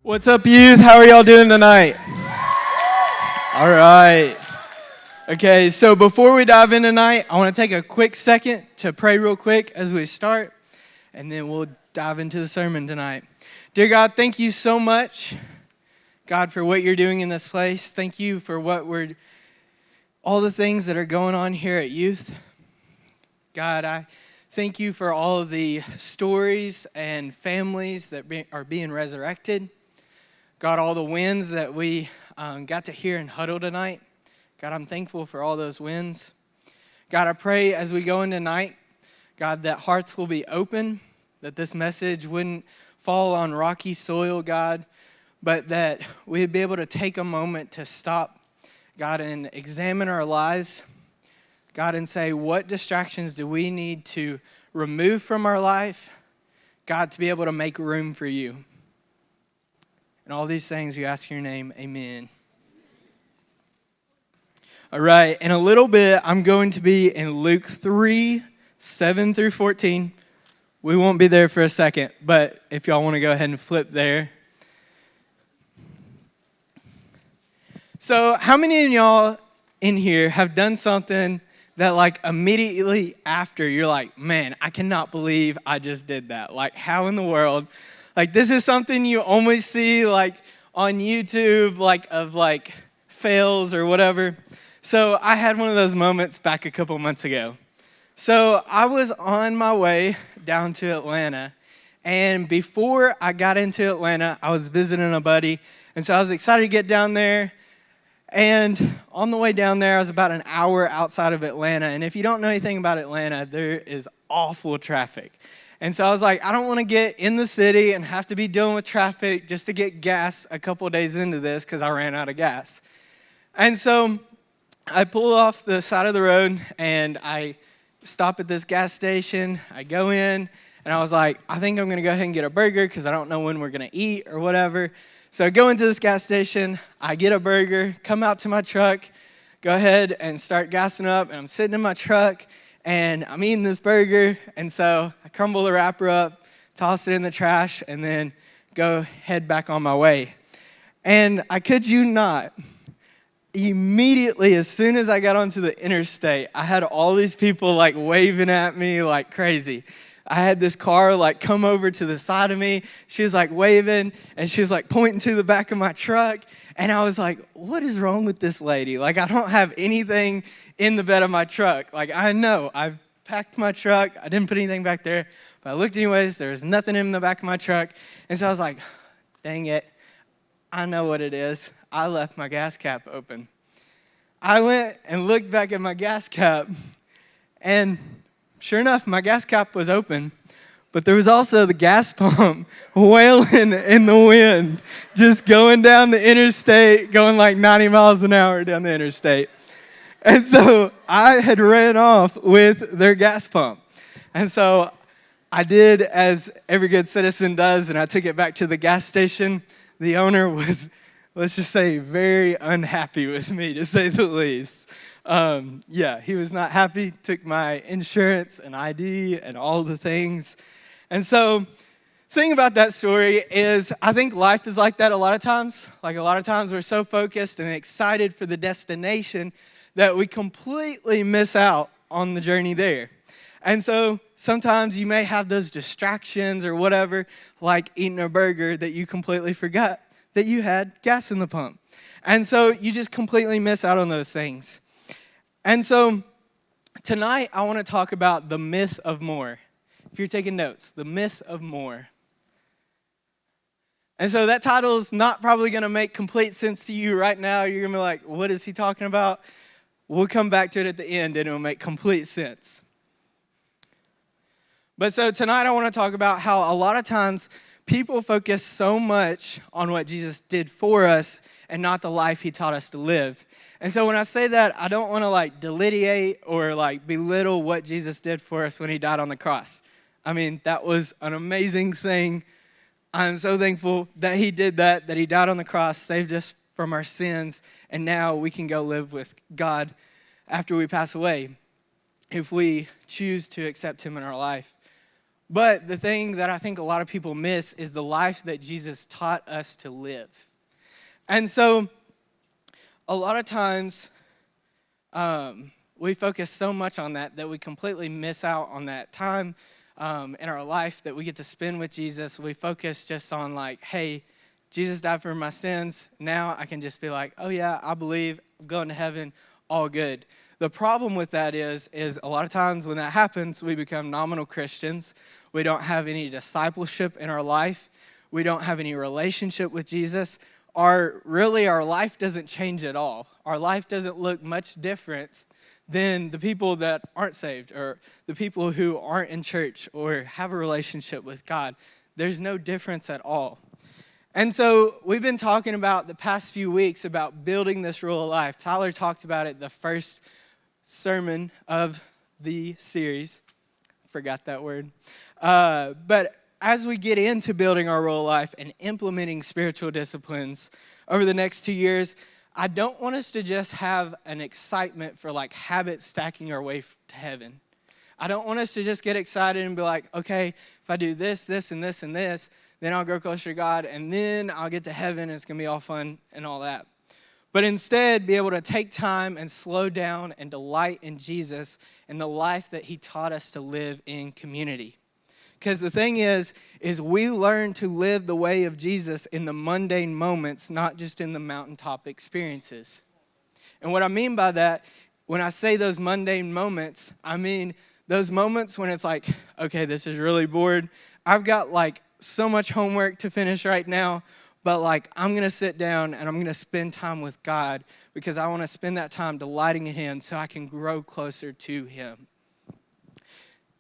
What's up, youth? How are y'all doing tonight? All right. Okay, so before we dive in tonight, I want to take a quick second to pray real quick as we start, and then we'll dive into the sermon tonight. Dear God, thank you so much, God, for what you're doing in this place. Thank you for all the things that are going on here at youth. God, I thank you for all of the stories and families that are being resurrected. God, all the wins that we got to hear in huddle tonight. God, I'm thankful for all those wins. God, I pray as we go in tonight, God, that hearts will be open, that this message wouldn't fall on rocky soil, God, but that we'd be able to take a moment to stop, God, and examine our lives, God, and say, what distractions do we need to remove from our life, God, to be able to make room for you? And all these things you ask in your name, amen. All right, in a little bit, I'm going to be in Luke 3, 7 through 14. We won't be there for a second, but if y'all want to go ahead and flip there. So how many of y'all in here have done something that like immediately after you're like, man, I cannot believe I just did that. Like, how in the world? Like, this is something you only see, like, on YouTube, like, of, like, fails or whatever. So I had one of those moments back a couple months ago. So I was on my way down to Atlanta, and before I got into Atlanta, I was visiting a buddy, and so I was excited to get down there. And on the way down there, I was about an hour outside of Atlanta, and if you don't know anything about Atlanta, there is awful traffic. And so I was like, I don't want to get in the city and have to be dealing with traffic just to get gas a couple days into this because I ran out of gas. And so I pull off the side of the road and I stop at this gas station. I go in and I was like, I think I'm going to go ahead and get a burger because I don't know when we're going to eat or whatever. So I go into this gas station, I get a burger, come out to my truck, go ahead and start gassing up, and I'm sitting in my truck. And I'm eating this burger, and so I crumble the wrapper up, toss it in the trash, and then go head back on my way. And I kid you not, immediately as soon as I got onto the interstate, I had all these people like waving at me like crazy. I had this car like come over to the side of me. She was like waving, and she was like pointing to the back of my truck. And I was like, what is wrong with this lady? Like, I don't have anything in the bed of my truck. Like, I know, I've packed my truck. I didn't put anything back there. But I looked anyways, there was nothing in the back of my truck. And so I was like, dang it, I know what it is. I left my gas cap open. I went and looked back at my gas cap, and sure enough, my gas cap was open. But there was also the gas pump wailing in the wind, just going down the interstate, going like 90 miles an hour down the interstate. And so I had ran off with their gas pump. And so I did as every good citizen does, and I took it back to the gas station. The owner was, let's just say, very unhappy with me, to say the least. He was not happy, took my insurance and ID and all the things. And so, the thing about that story is I think life is like that a lot of times. Like, a lot of times we're so focused and excited for the destination that we completely miss out on the journey there. And so sometimes you may have those distractions or whatever, like eating a burger, that you completely forgot that you had gas in the pump. And so you just completely miss out on those things. And so tonight I want to talk about the myth of more. If you're taking notes, the myth of more. And so that title is not probably going to make complete sense to you right now. You're going to be like, what is he talking about? We'll come back to it at the end and it'll make complete sense. But so tonight I want to talk about how a lot of times people focus so much on what Jesus did for us and not the life he taught us to live. And so when I say that, I don't want to like delineate or like belittle what Jesus did for us when he died on the cross. I mean, that was an amazing thing. I'm so thankful that he did that he died on the cross, saved us from our sins, and now we can go live with God after we pass away if we choose to accept him in our life. But the thing that I think a lot of people miss is the life that Jesus taught us to live. And so a lot of times we focus so much on that we completely miss out on that time in our life that we get to spend with Jesus. We focus just on like, hey, Jesus died for my sins. Now I can just be like, oh yeah, I believe, I'm going to heaven, all good. The problem with that is a lot of times when that happens, we become nominal Christians. We don't have any discipleship in our life. We don't have any relationship with Jesus. Our life doesn't change at all. Our life doesn't look much different than the people that aren't saved or the people who aren't in church or have a relationship with God. There's no difference at all. And so we've been talking about the past few weeks about building this rule of life. Tyler talked about it the first sermon of the series. Forgot that word. But as we get into building our rule of life and implementing spiritual disciplines over the next 2 years, I don't want us to just have an excitement for like habit stacking our way to heaven. I don't want us to just get excited and be like, okay, if I do this, this, and this, and this, then I'll grow closer to God, and then I'll get to heaven, and it's going to be all fun and all that. But instead, be able to take time and slow down and delight in Jesus and the life that he taught us to live in community. Because the thing is we learn to live the way of Jesus in the mundane moments, not just in the mountaintop experiences. And what I mean by that, when I say those mundane moments, I mean those moments when it's like, okay, this is really bored. I've got like so much homework to finish right now, but like I'm going to sit down and I'm going to spend time with God because I want to spend that time delighting in him so I can grow closer to him.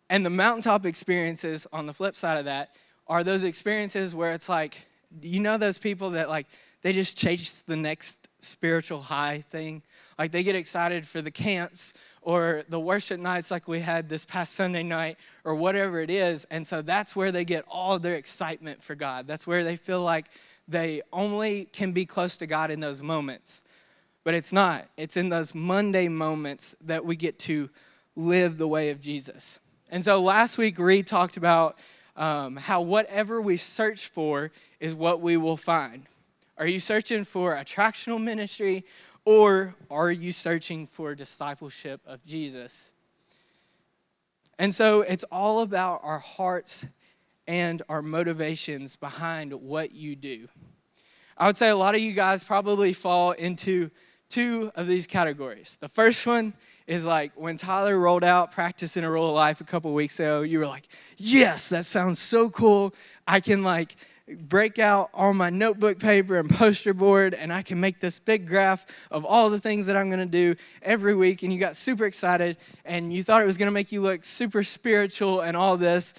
And the mountaintop experiences on the flip side of that are those experiences where it's like, you know those people that like, they just chase the next spiritual high thing? Like they get excited for the camps or the worship nights like we had this past Sunday night or whatever it is. And so that's where they get all of their excitement for God. That's where they feel like they only can be close to God in those moments. But it's not. It's in those Monday moments that we get to live the way of Jesus. And so last week, Reed talked about how whatever we search for is what we will find. Are you searching for attractional ministry, or are you searching for discipleship of Jesus? And so it's all about our hearts and our motivations behind what you do. I would say a lot of you guys probably fall into two of these categories. The first one is like when Tyler rolled out Practicing a Rule of Life a couple weeks ago, you were like, yes, that sounds so cool. I can like break out all my notebook paper and poster board and I can make this big graph of all the things that I'm going to do every week. And you got super excited and you thought it was going to make you look super spiritual and all this.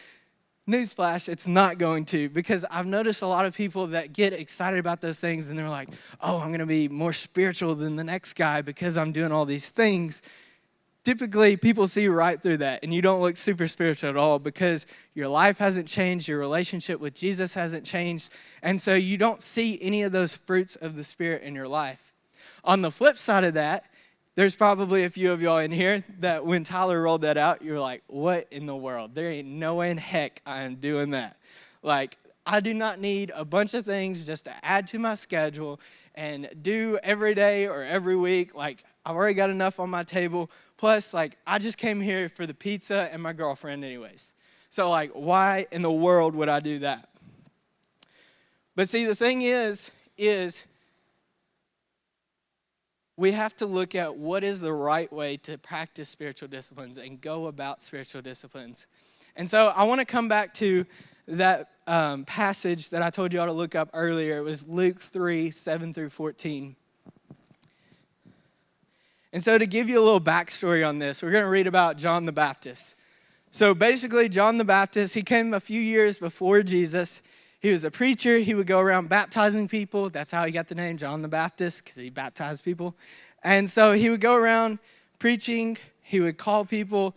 Newsflash, it's not going to, because I've noticed a lot of people that get excited about those things and they're like, oh, I'm going to be more spiritual than the next guy because I'm doing all these things. Typically, people see right through that, and you don't look super spiritual at all because your life hasn't changed, your relationship with Jesus hasn't changed, and so you don't see any of those fruits of the Spirit in your life. On the flip side of that, there's probably a few of y'all in here that when Tyler rolled that out, you were like, what in the world? There ain't no way in heck I am doing that. Like, I do not need a bunch of things just to add to my schedule and do every day or every week. Like, I've already got enough on my table. Plus, like, I just came here for the pizza and my girlfriend anyways. So, like, why in the world would I do that? But see, the thing is we have to look at what is the right way to practice spiritual disciplines and go about spiritual disciplines. And so I want to come back to that passage that I told you all to look up earlier. It was Luke 3, 7 through 14. And so to give you a little backstory on this, we're going to read about John the Baptist. So basically, John the Baptist, he came a few years before Jesus. He was a preacher. He would go around baptizing people. That's how he got the name John the Baptist, because he baptized people. And so he would go around preaching. He would call people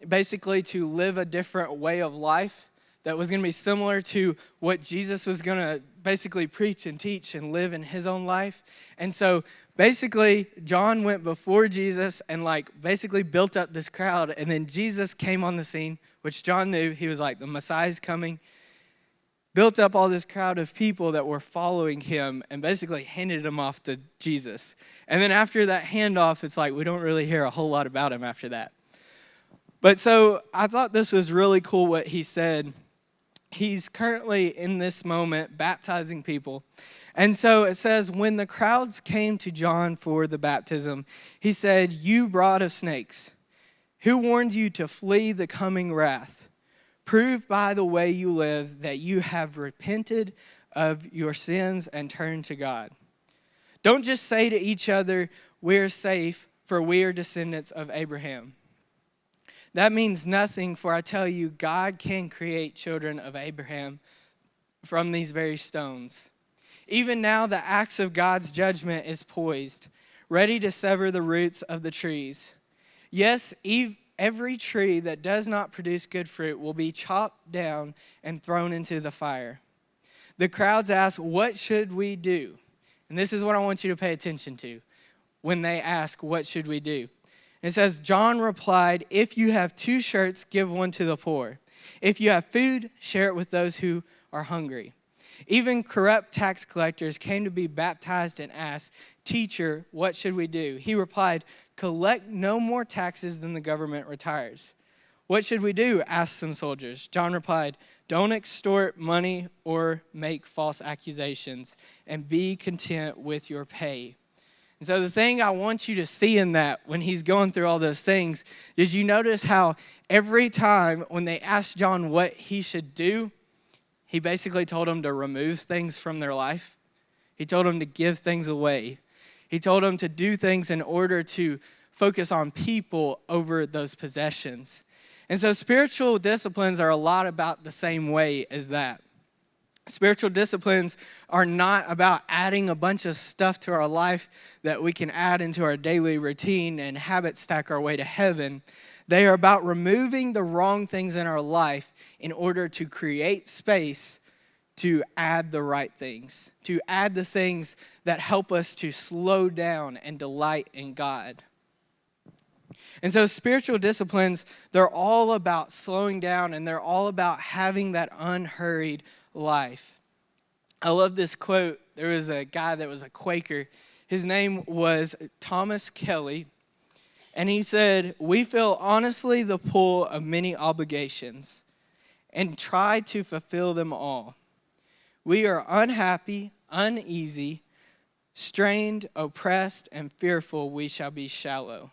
basically to live a different way of life that was going to be similar to what Jesus was going to basically preach and teach and live in his own life. And so basically, John went before Jesus and basically built up this crowd. And then Jesus came on the scene, which John knew. He was like, the Messiah's coming. Built up all this crowd of people that were following him and basically handed him off to Jesus. And then after that handoff, it's like we don't really hear a whole lot about him after that. But so I thought this was really cool what he said. He's currently in this moment baptizing people. And so it says, when the crowds came to John for the baptism, he said, "You brood of snakes, who warned you to flee the coming wrath? Prove by the way you live that you have repented of your sins and turned to God. Don't just say to each other, 'We're safe, for we are descendants of Abraham.' That means nothing, for I tell you, God can create children of Abraham from these very stones. Even now, the axe of God's judgment is poised, ready to sever the roots of the trees. Yes, every tree that does not produce good fruit will be chopped down and thrown into the fire." The crowds ask, "What should we do?" And this is what I want you to pay attention to when they ask, "What should we do?" It says, John replied, "If you have 2 shirts, give one to the poor. If you have food, share it with those who are hungry." Even corrupt tax collectors came to be baptized and asked, "Teacher, what should we do?" He replied, "Collect no more taxes than the government retires." "What should we do?" asked some soldiers. John replied, "Don't extort money or make false accusations, and be content with your pay." And so the thing I want you to see in that when he's going through all those things, did you notice how every time when they asked John what he should do, he basically told them to remove things from their life? He told them to give things away. He told them to do things in order to focus on people over those possessions. And so spiritual disciplines are a lot about the same way as that. Spiritual disciplines are not about adding a bunch of stuff to our life that we can add into our daily routine and habit stack our way to heaven. They are about removing the wrong things in our life in order to create space to add the right things, to add the things that help us to slow down and delight in God. And so spiritual disciplines, they're all about slowing down, and they're all about having that unhurried life. I love this quote. There was a guy that was a Quaker. His name was Thomas Kelly. And he said, "We feel honestly the pull of many obligations and try to fulfill them all. We are unhappy, uneasy, strained, oppressed, and fearful we shall be shallow.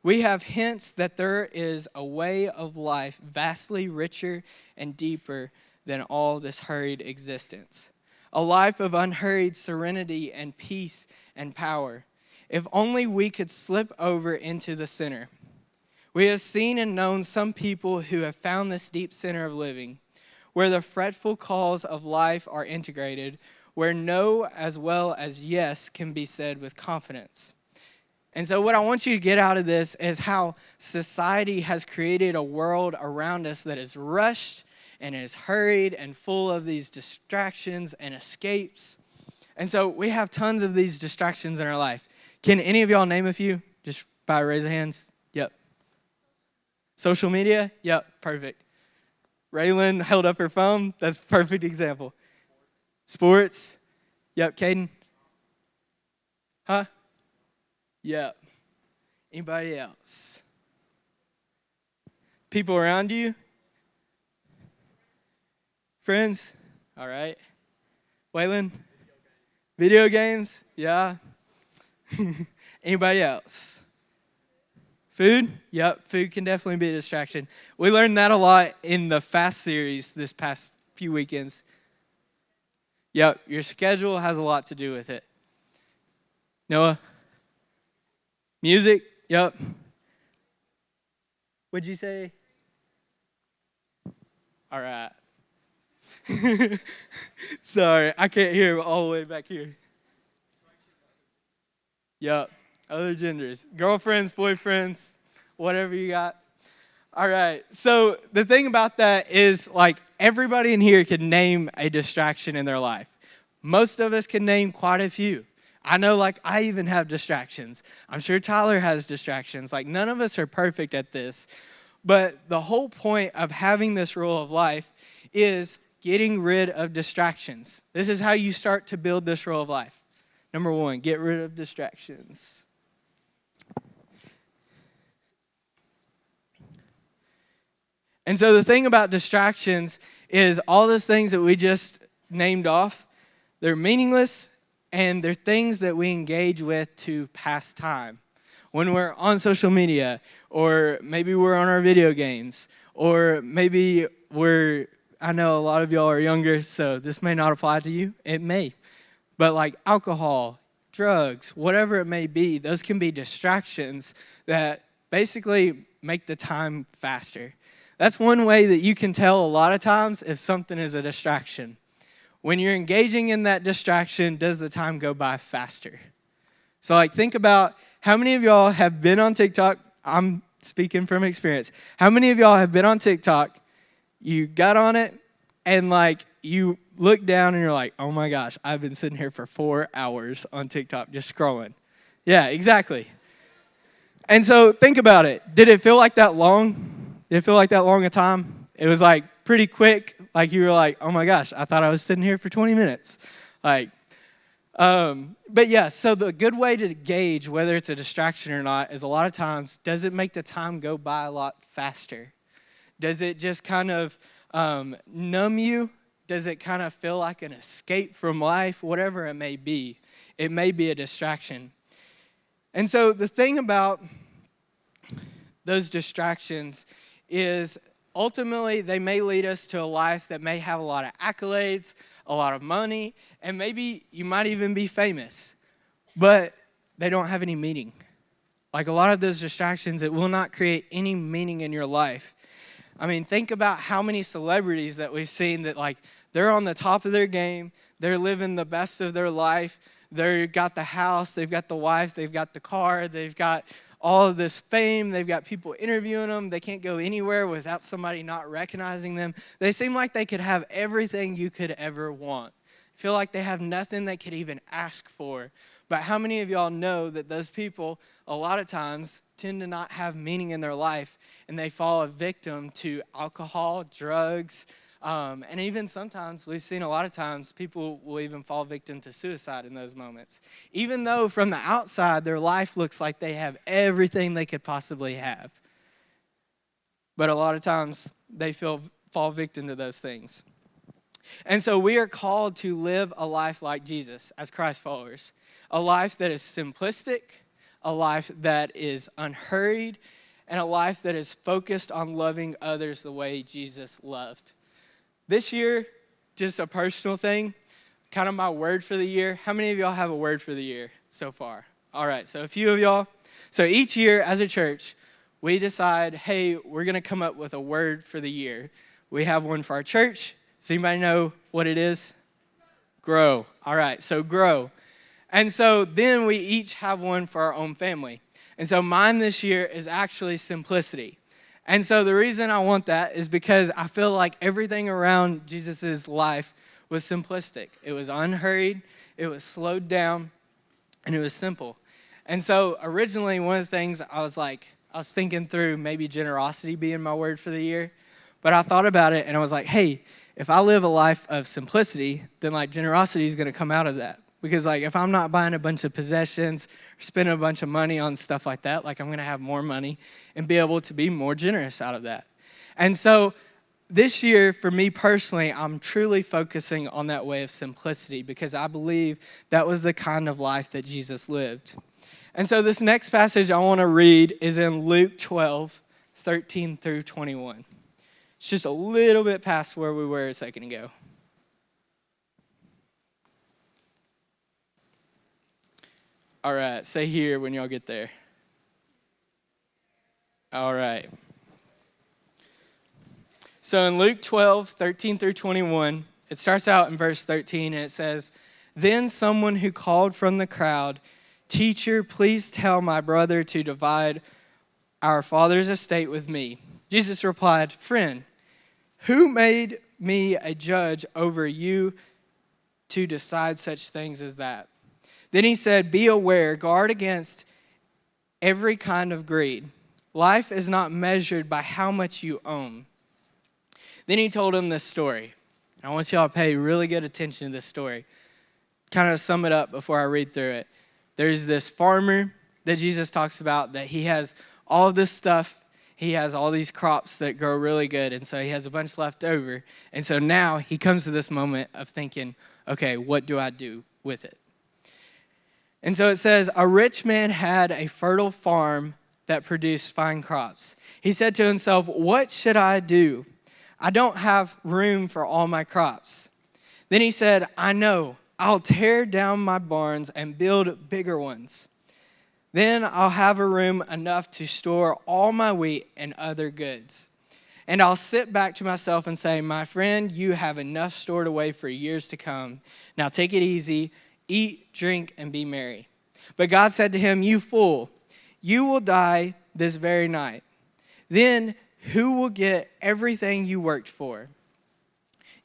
We have hints that there is a way of life vastly richer and deeper than all this hurried existence. A life of unhurried serenity and peace and power. If only we could slip over into the center. We have seen and known some people who have found this deep center of living, where the fretful calls of life are integrated, where no as well as yes can be said with confidence." And so what I want you to get out of this is how society has created a world around us that is rushed and is hurried and full of these distractions and escapes. And so we have tons of these distractions in our life. Can any of y'all name a few? Just by a raise of hands. Yep. Social media? Yep, perfect. Raylan held up her phone. That's a perfect example. Sports? Yep, Caden? Huh? Yep. Anybody else? People around you? Friends? All right. Waylon? Video games? Yeah. Anybody else? Food? Yep, food can definitely be a distraction. We learned that a lot in the Fast series this past few weekends. Yep, your schedule has a lot to do with it. Noah? Music? Yep. What'd you say? All right. Sorry, I can't hear all the way back here. Yep. Other genders. Girlfriends, boyfriends, whatever you got. All right. So the thing about that is, like, everybody in here can name a distraction in their life. Most of us can name quite a few. I know, like, I even have distractions. I'm sure Tyler has distractions. Like, none of us are perfect at this. But the whole point of having this rule of life is getting rid of distractions. This is how you start to build this rule of life. Number one, get rid of distractions. And so the thing about distractions is all those things that we just named off, they're meaningless, and they're things that we engage with to pass time. When we're on social media, or maybe we're on our video games, or maybe I know a lot of y'all are younger, so this may not apply to you. It may. But like alcohol, drugs, whatever it may be, those can be distractions that basically make the time faster. That's one way that you can tell a lot of times if something is a distraction. When you're engaging in that distraction, does the time go by faster? So like think about how many of y'all have been on TikTok. I'm speaking from experience. How many of y'all have been on TikTok, you got on it, and like you look down and you're like, oh my gosh, I've been sitting here for 4 hours on TikTok just scrolling. Yeah, exactly. And so think about it. Did it feel like that long? Did it feel like that long a time? It was like pretty quick. Like you were like, oh my gosh, I thought I was sitting here for 20 minutes. But yeah, so the good way to gauge whether it's a distraction or not is a lot of times, does it make the time go by a lot faster? Does it just kind of numb you? Does it kind of feel like an escape from life? Whatever it may be a distraction. And so the thing about those distractions is ultimately they may lead us to a life that may have a lot of accolades, a lot of money, and maybe you might even be famous, but they don't have any meaning. Like a lot of those distractions, it will not create any meaning in your life. I mean, think about how many celebrities that we've seen that like they're on the top of their game, they're living the best of their life, they've got the house, they've got the wife, they've got the car, they've got all of this fame, they've got people interviewing them, they can't go anywhere without somebody not recognizing them. They seem like they could have everything you could ever want. Feel like they have nothing they could even ask for. But how many of y'all know that those people, a lot of times, tend to not have meaning in their life, and they fall a victim to alcohol, drugs, and even sometimes, we've seen a lot of times, people will even fall victim to suicide in those moments. Even though from the outside, their life looks like they have everything they could possibly have. But a lot of times, they fall victim to those things. And so we are called to live a life like Jesus as Christ followers. A life that is simplistic, a life that is unhurried, and a life that is focused on loving others the way Jesus loved. This year, just a personal thing, kind of my word for the year. How many of y'all have a word for the year so far? All right, so a few of y'all. So each year as a church, we decide, hey, we're going to come up with a word for the year. We have one for our church. Does anybody know what it is? Grow. All right, so grow. And so then we each have one for our own family. And so mine this year is actually simplicity. And so the reason I want that is because I feel like everything around Jesus' life was simplistic. It was unhurried, it was slowed down, and it was simple. And so originally one of the things I was thinking through maybe generosity being my word for the year. But I thought about it and I was like, hey, if I live a life of simplicity, then like generosity is going to come out of that. Because like if I'm not buying a bunch of possessions or spending a bunch of money on stuff like that, like I'm going to have more money and be able to be more generous out of that. And so this year, for me personally, I'm truly focusing on that way of simplicity because I believe that was the kind of life that Jesus lived. And so this next passage I want to read is in Luke 12, 13 through 21. It's just a little bit past where we were a second ago. All right, say here when y'all get there. All right. So in Luke 12, 13 through 21, it starts out in verse 13, and it says, "Then someone who called from the crowd, 'Teacher, please tell my brother to divide our father's estate with me.' Jesus replied, "Friend, who made me a judge over you to decide such things as that?" Then he said, "Be aware, guard against every kind of greed. Life is not measured by how much you own." Then he told him this story. I want y'all to pay really good attention to this story. Kind of sum it up before I read through it. There's this farmer that Jesus talks about that he has all of this stuff. He has all these crops that grow really good, and so he has a bunch left over. And so now he comes to this moment of thinking, okay, what do I do with it? And so it says, a rich man had a fertile farm that produced fine crops. He said to himself, "What should I do? I don't have room for all my crops." Then he said, "I know, I'll tear down my barns and build bigger ones. Then I'll have a room enough to store all my wheat and other goods. And I'll sit back to myself and say, 'My friend, you have enough stored away for years to come. Now take it easy, eat, drink, and be merry.' But God said to him, 'You fool, you will die this very night. Then who will get everything you worked for?'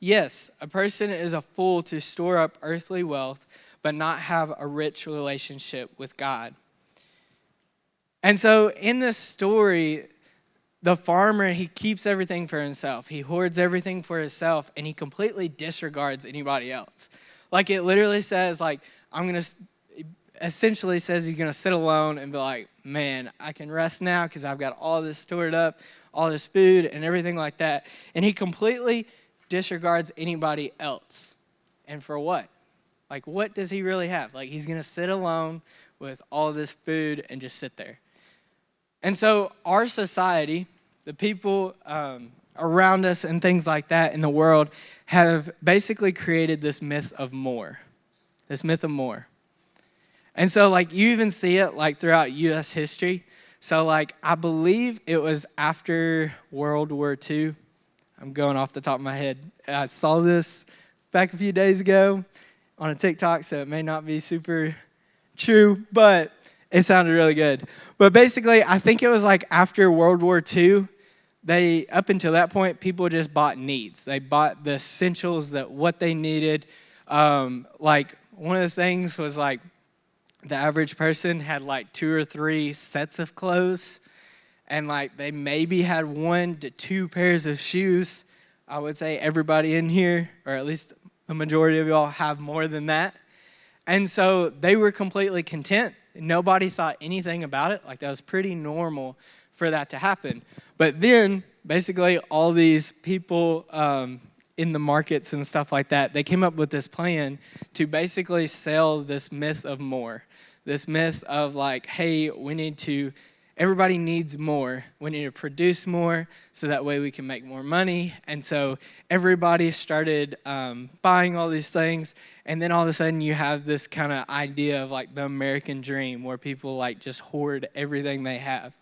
Yes, a person is a fool to store up earthly wealth, but not have a rich relationship with God." And so in this story, the farmer, he keeps everything for himself. He hoards everything for himself, and he completely disregards anybody else. Like, it literally says, like, essentially says he's going to sit alone and be like, "Man, I can rest now because I've got all this stored up, all this food and everything like that." And he completely disregards anybody else. And for what? Like, what does he really have? Like, he's going to sit alone with all this food and just sit there. And so our society, the people around us and things like that in the world have basically created this myth of more. This myth of more. And so, like, you even see it, like, throughout U.S. history. So, like, I believe it was after World War II. I'm going off the top of my head. I saw this back a few days ago on a TikTok, so it may not be super true, but it sounded really good. But basically, I think it was, like, after World War II, up until that point, people just bought needs. They bought the essentials, that what they needed. Like, one of the things was, like, the average person had like 2 or 3 sets of clothes, and like they maybe had 1 to 2 pairs of shoes. I would say everybody in here, or at least the majority of y'all, have more than that. And so they were completely content. Nobody thought anything about it. Like, that was pretty normal for that to happen. But then basically all these people in the markets and stuff like that, they came up with this plan to basically sell this myth of more. This myth of like, hey, everybody needs more. We need to produce more so that way we can make more money. And so everybody started buying all these things. And then all of a sudden you have this kind of idea of like the American dream where people like just hoard everything they have.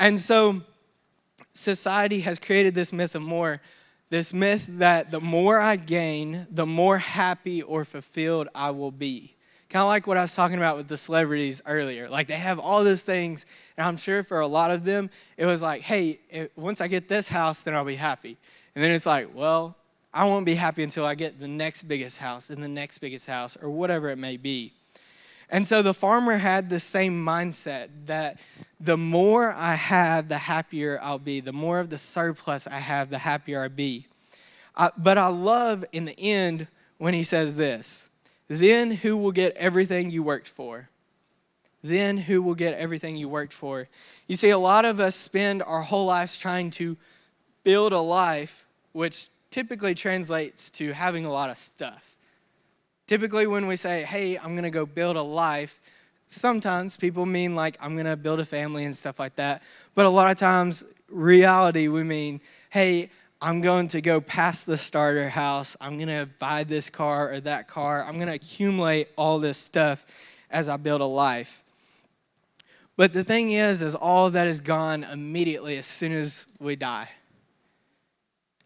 And so society has created this myth of more. This myth that the more I gain, the more happy or fulfilled I will be. Kind of like what I was talking about with the celebrities earlier. Like, they have all those things, and I'm sure for a lot of them, it was like, hey, once I get this house, then I'll be happy. And then it's like, well, I won't be happy until I get the next biggest house and the next biggest house, or whatever it may be. And so the farmer had the same mindset that the more I have, the happier I'll be. The more of the surplus I have, the happier I'll be. But I love in the end when he says this, "Then who will get everything you worked for?" Then who will get everything you worked for? You see, a lot of us spend our whole lives trying to build a life, which typically translates to having a lot of stuff. Typically when we say, hey, I'm going to go build a life, sometimes people mean like I'm going to build a family and stuff like that. But a lot of times, reality, we mean, hey, I'm going to go past the starter house. I'm going to buy this car or that car. I'm going to accumulate all this stuff as I build a life. But the thing is all that is gone immediately as soon as we die.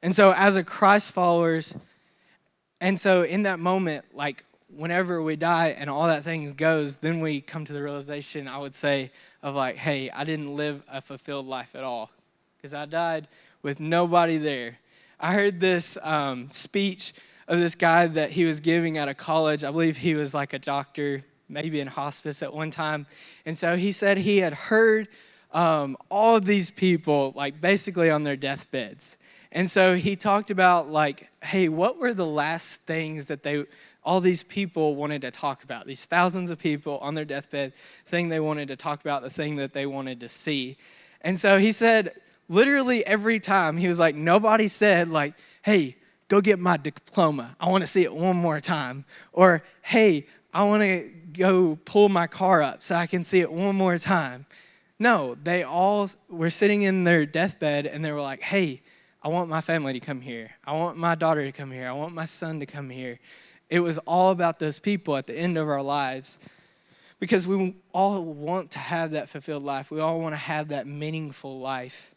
And so as a Christ followers, and so in that moment, like whenever we die and all that thing goes, then we come to the realization, I would say, of like, hey, I didn't live a fulfilled life at all. because I died with nobody there. I heard this speech of this guy that he was giving at a college. I believe he was like a doctor, maybe in hospice at one time. And so he said he had heard all of these people, like basically on their deathbeds. And so he talked about like, hey, what were the last things that all these people wanted to talk about? These thousands of people on their deathbed, thing they wanted to talk about, the thing that they wanted to see. And so he said, literally every time, he was like, nobody said like, hey, go get my diploma. I want to see it one more time. Or, hey, I want to go pull my car up so I can see it one more time. No, they all were sitting in their deathbed and they were like, hey, I want my family to come here. I want my daughter to come here. I want my son to come here. It was all about those people at the end of our lives, because we all want to have that fulfilled life. We all want to have that meaningful life.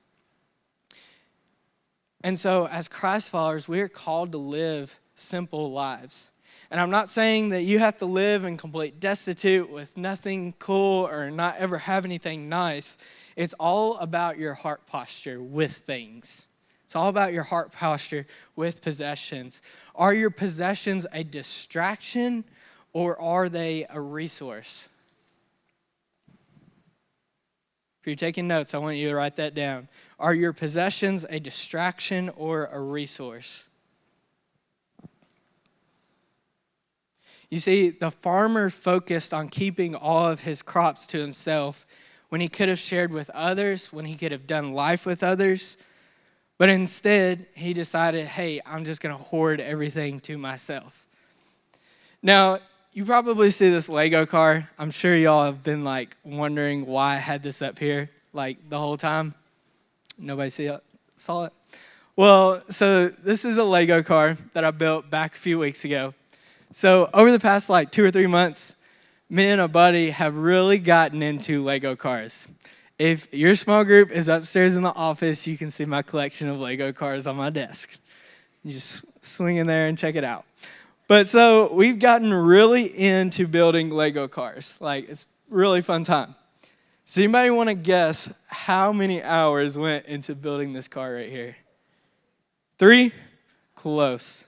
And so as Christ followers, we are called to live simple lives. And I'm not saying that you have to live in complete destitute with nothing cool or not ever have anything nice. It's all about your heart posture with things. It's all about your heart posture with possessions. Are your possessions a distraction or are they a resource? If you're taking notes, I want you to write that down. Are your possessions a distraction or a resource? You see, the farmer focused on keeping all of his crops to himself when he could have shared with others, when he could have done life with others. But instead, he decided, hey, I'm just going to hoard everything to myself. Now, you probably see this Lego car. I'm sure y'all have been like wondering why I had this up here like the whole time. Nobody saw it? Well, so this is a Lego car that I built back a few weeks ago. So over the past like 2 or 3 months, me and a buddy have really gotten into Lego cars. If your small group is upstairs in the office, you can see my collection of Lego cars on my desk. You just swing in there and check it out. But so we've gotten really into building Lego cars. Like, it's a really fun time. Does anybody want to guess how many hours went into building this car right here? 3? Close.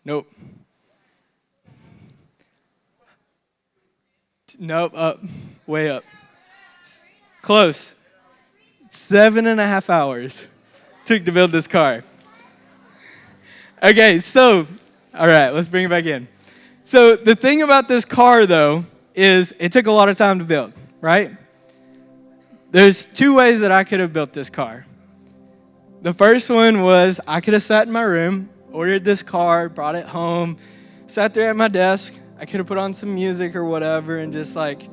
Nope. Nope, up. Way up. Close. 7.5 hours took to build this car. Okay, so, all right, let's bring it back in. So the thing about this car, though, is it took a lot of time to build, right? There's 2 ways that I could have built this car. The first one was I could have sat in my room, ordered this car, brought it home, sat there at my desk. I could have put on some music or whatever and just like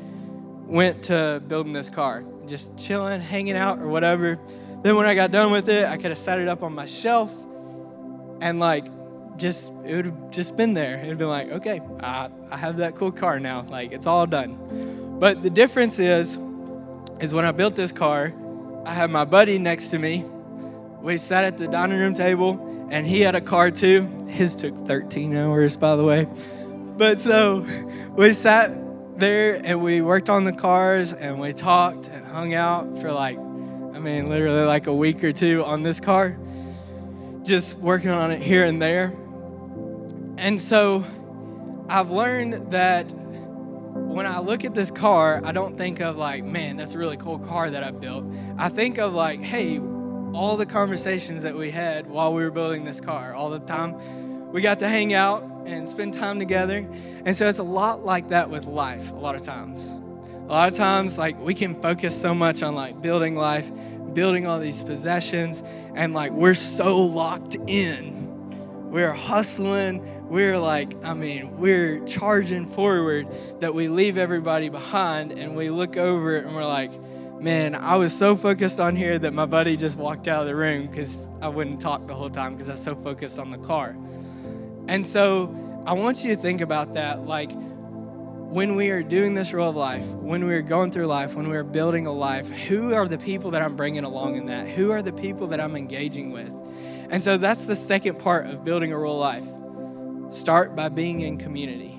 went to building this car, just chilling, hanging out or whatever. Then when I got done with it, I could have set it up on my shelf and like it would have just been there. It would be like, okay, I have that cool car now. Like, it's all done. But the difference is when I built this car, I had my buddy next to me. We sat at the dining room table, and he had a car too. His took 13 hours, by the way. But so we sat there, and we worked on the cars, and we talked and hung out for literally like a week or 2 on this car, just working on it here and there. And so I've learned that when I look at this car, I don't think of like, man, that's a really cool car that I built. I think of like, hey, all the conversations that we had while we were building this car, all the time we got to hang out and spend time together. And so it's a lot like that with life a lot of times. A lot of times, like, we can focus so much on like building life, building all these possessions, and like we're so locked in. We're hustling. We're charging forward that we leave everybody behind, and we look over and we're like, man, I was so focused on here that my buddy just walked out of the room because I wouldn't talk the whole time because I was so focused on the car. And so I want you to think about that, like, when we are doing this role of life, when we are going through life, when we are building a life, who are the people that I'm bringing along in that? Who are the people that I'm engaging with? And so that's the second part of building a role life. Start by being in community.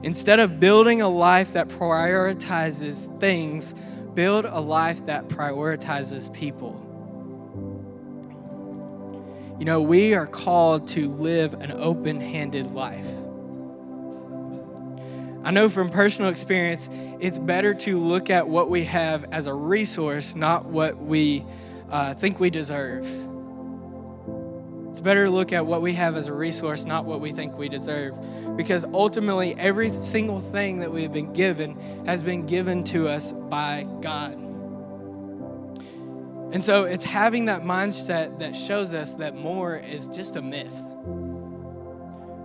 Instead of building a life that prioritizes things, build a life that prioritizes people. You know, we are called to live an open-handed life. I know from personal experience, it's better to look at what we have as a resource, not what we think we deserve. It's better to look at what we have as a resource, not what we think we deserve. Because ultimately, every single thing that we've been given has been given to us by God. And so it's having that mindset that shows us that more is just a myth.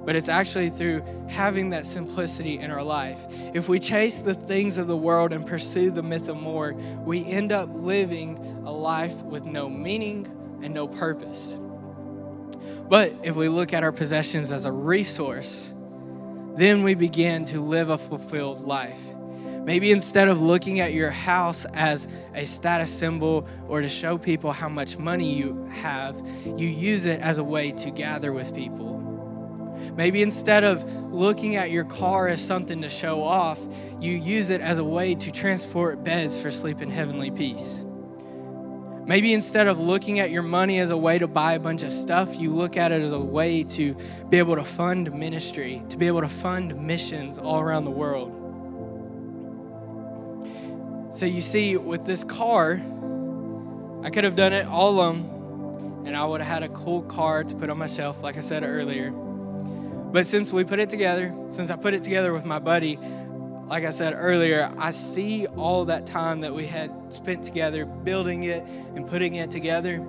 But it's actually through having that simplicity in our life. If we chase the things of the world and pursue the myth of more, we end up living a life with no meaning and no purpose. But if we look at our possessions as a resource, then we begin to live a fulfilled life. Maybe instead of looking at your house as a status symbol or to show people how much money you have, you use it as a way to gather with people. Maybe instead of looking at your car as something to show off, you use it as a way to transport beds for sleep in heavenly peace. Maybe instead of looking at your money as a way to buy a bunch of stuff, you look at it as a way to be able to fund ministry, to be able to fund missions all around the world. So you see, with this car, I could have done it all alone, and I would have had a cool car to put on my shelf, like I said earlier. But since I put it together with my buddy, like I said earlier, I see all that time that we had spent together building it and putting it together.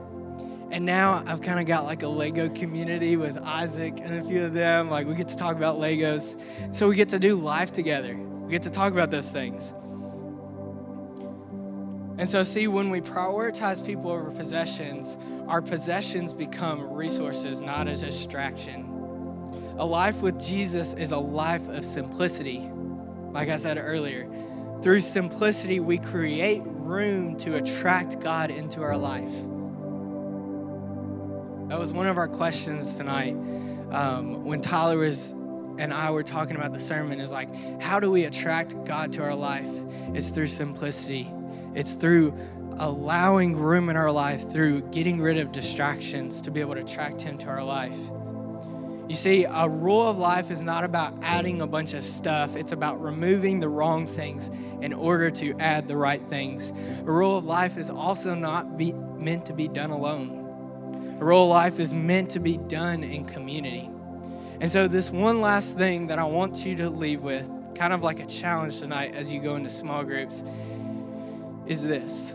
And now I've kind of got like a Lego community with Isaac and a few of them. Like, we get to talk about Legos. So we get to do life together. We get to talk about those things. And so see, when we prioritize people over possessions, our possessions become resources, not a distraction. A life with Jesus is a life of simplicity. Like I said earlier, through simplicity, we create room to attract God into our life. That was one of our questions tonight when Tyler and I were talking about the sermon, is like, how do we attract God to our life? It's through simplicity. It's through allowing room in our life, through getting rid of distractions to be able to attract Him to our life. You see, a rule of life is not about adding a bunch of stuff. It's about removing the wrong things in order to add the right things. A rule of life is also not meant to be done alone. A rule of life is meant to be done in community. And so this one last thing that I want you to leave with, kind of like a challenge tonight as you go into small groups, is this.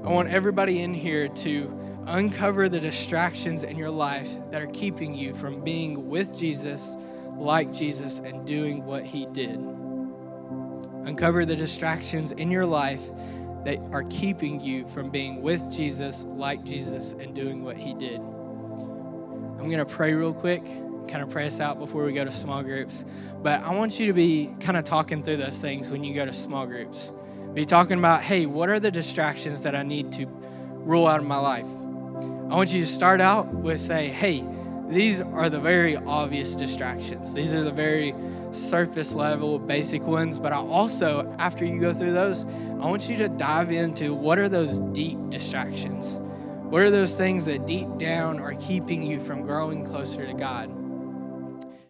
I want everybody in here to uncover the distractions in your life that are keeping you from being with Jesus, like Jesus, and doing what He did. Uncover the distractions in your life that are keeping you from being with Jesus, like Jesus, and doing what He did. I'm going to pray real quick, kind of pray us out before we go to small groups. But I want you to be kind of talking through those things when you go to small groups. Be talking about, hey, what are the distractions that I need to rule out of my life? I want you to start out with say, hey, these are the very obvious distractions. These are the very surface level, basic ones. But I also, after you go through those, I want you to dive into what are those deep distractions? What are those things that deep down are keeping you from growing closer to God?